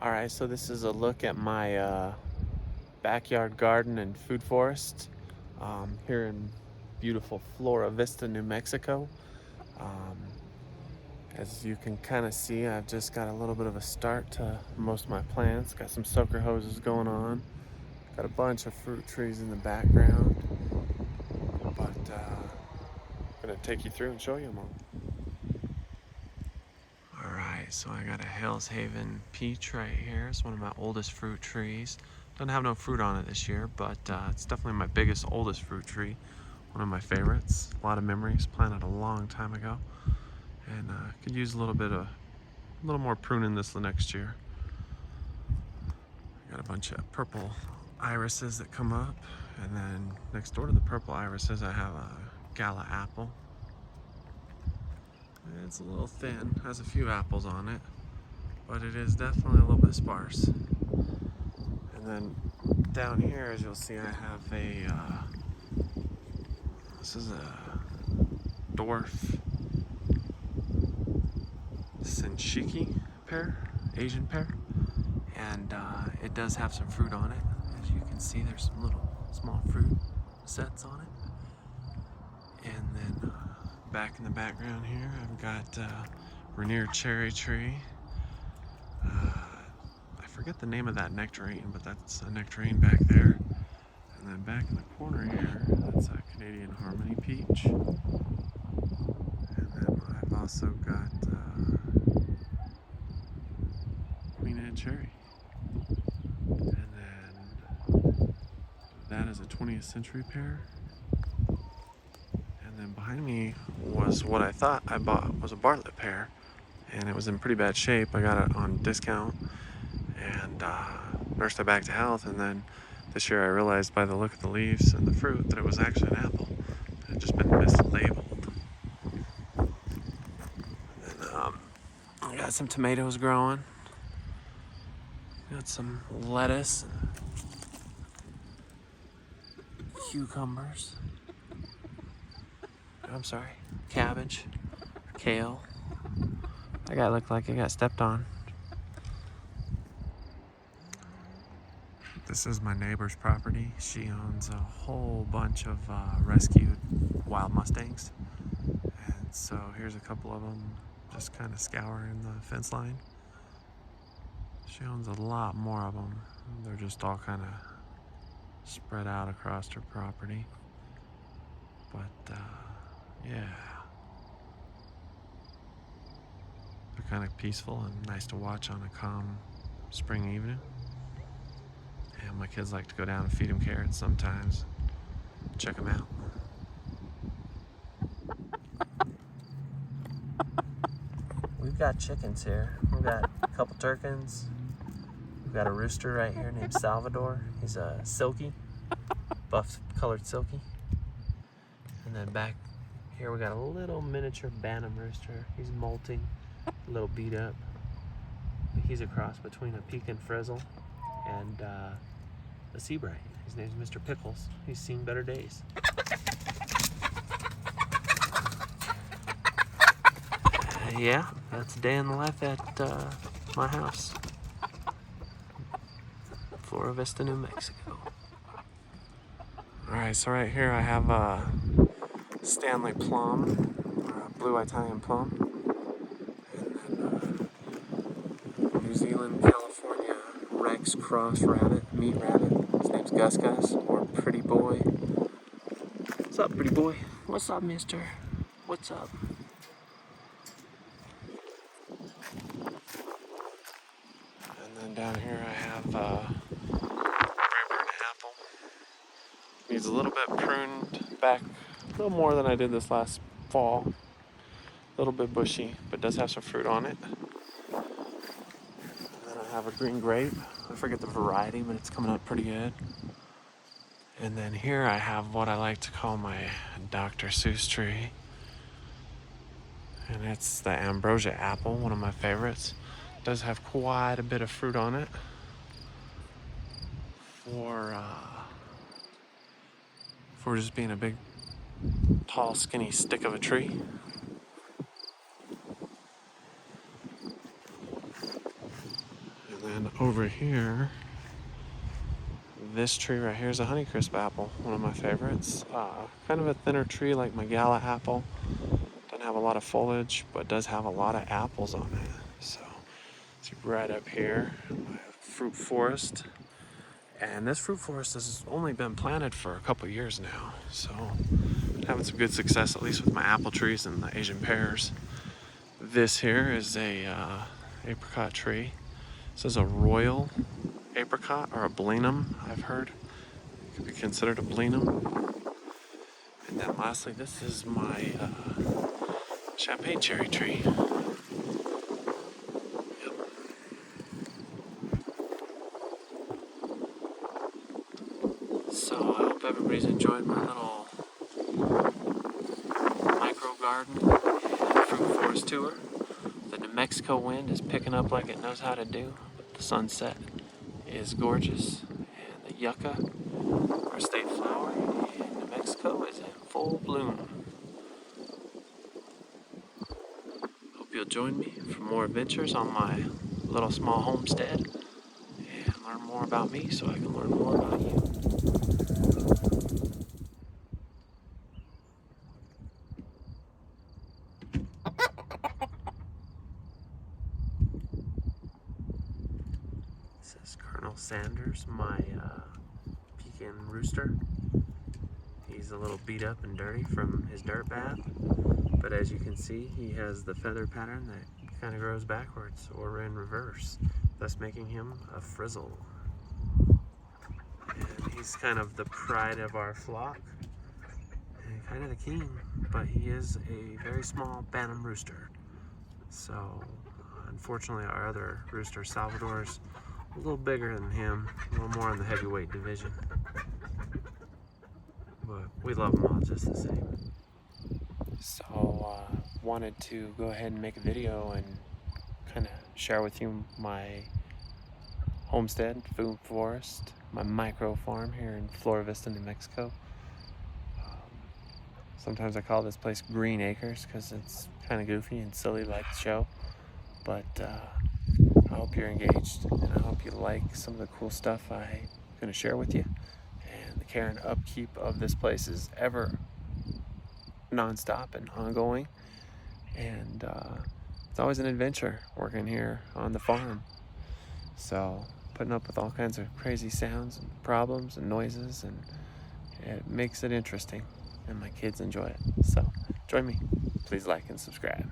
Alright, so this is a look at my backyard garden and food forest here in beautiful Flora Vista, New Mexico. Um, as you can kind of see, I've just got a little bit of a start to most of my plants. Got some soaker hoses going on. Got a bunch of fruit trees in the background. But I'm going to take you through and show you them all. Alright, so I got a Hales Haven peach right here. It's one of my oldest fruit trees. Doesn't have no fruit on it this year, but it's definitely my biggest, oldest fruit tree. One of my favorites. A lot of memories. Planted a long time ago. And could use a little more pruning this the next year. Got a bunch of purple irises that come up. And then next door to the purple irises, I have a gala apple. It's a little thin, has a few apples on it, but it is definitely a little bit sparse. And then down here, as you'll see, I have this is a dwarf Senshiki pear, Asian pear, and it does have some fruit on it. As you can see, there's some little small fruit sets on it. And then back in the background here, I've got Rainier cherry tree. I forget the name of that nectarine, but that's a nectarine back there. And then back in the corner here, that's a Canadian Harmony peach. And then I've also got Queen Anne cherry. And then that is a 20th century pear. And then behind me was what I thought I bought was a Bartlett pear. And it was in pretty bad shape. I got it on discount and nursed it back to health. And then this year I realized by the look of the leaves and the fruit that it was actually an apple. It had just been mislabeled. And then I got some tomatoes growing. Got some lettuce and cucumbers. I'm sorry, cabbage, kale. That guy looked like he got stepped on. This is my neighbor's property. She owns a whole bunch of rescued wild Mustangs. And so here's a couple of them just kind of scouring the fence line. She owns a lot more of them. They're just all kind of spread out across her property. But yeah. They're kind of peaceful and nice to watch on a calm spring evening. And my kids like to go down and feed them carrots sometimes. Check them out. We've got chickens here. We've got a couple turkeys. We've got a rooster right here named Salvador. He's a silky, buff-colored silky. And then back here we got a little miniature Bantam rooster. He's molting, a little beat up. He's a cross between a Pekin Frizzle and a Seabright. His name's Mr. Pickles. He's seen better days. Yeah, that's a day in the life at my house. Flora Vista, New Mexico. Alright, so right here I have a Stanley plum, or a blue Italian plum. And then New Zealand, California Rex Cross Rabbit, meat rabbit. His name's Gus Gus, or Pretty Boy. What's up, Pretty Boy? What's up, mister? What's up? And then down here I have Braeburn apple. Needs a little bit pruned back, a little more than I did this last fall. A little bit bushy, but does have some fruit on it. And then I have a green grape. I forget the variety, but it's coming up pretty good. And then here I have what I like to call my Dr. Seuss tree. And it's the ambrosia apple, one of my favorites. It does have quite a bit of fruit on it. For just being a big, tall, skinny stick of a tree. And And then over here, this tree right here is a Honeycrisp apple, one of my favorites. Kind of a thinner tree like my Gala apple. Doesn't have a lot of foliage, but does have a lot of apples on it. So, see right up here, my fruit forest. And this fruit forest has only been planted for a couple years now. So, having some good success, at least with my apple trees and the Asian pears. This here is a apricot tree. This is a royal apricot, or a blenheim, I've heard. It could be considered a blenheim. And then lastly, this is my champagne cherry tree. Yep. So I hope everybody's enjoyed my little micro garden and fruit forest tour. The New Mexico wind is picking up like it knows how to do. The sunset is gorgeous, and the yucca, our state flower in New Mexico, is in full bloom. Hope you'll join me for more adventures on my little small homestead and learn more about me so I can learn more about you. This is Colonel Sanders, my Pekin rooster. He's a little beat up and dirty from his dirt bath, but as you can see, he has the feather pattern that kind of grows backwards or in reverse, thus making him a frizzle. And he's kind of the pride of our flock and kind of the king, but he is a very small bantam rooster. So unfortunately our other rooster, Salvador's a little bigger than him, a little more in the heavyweight division. But we love them all just the same. So wanted to go ahead and make a video and kind of share with you my homestead, food forest, my micro farm here in Flora Vista, New Mexico. Sometimes I call this place Green Acres because it's kind of goofy and silly like the show. But I hope you're engaged, and I hope you like some of the cool stuff I'm going to share with you. And the care and upkeep of this place is ever non-stop and ongoing. And it's always an adventure working here on the farm. So putting up with all kinds of crazy sounds and problems and noises, and it makes it interesting. And my kids enjoy it. So join me. Please like and subscribe.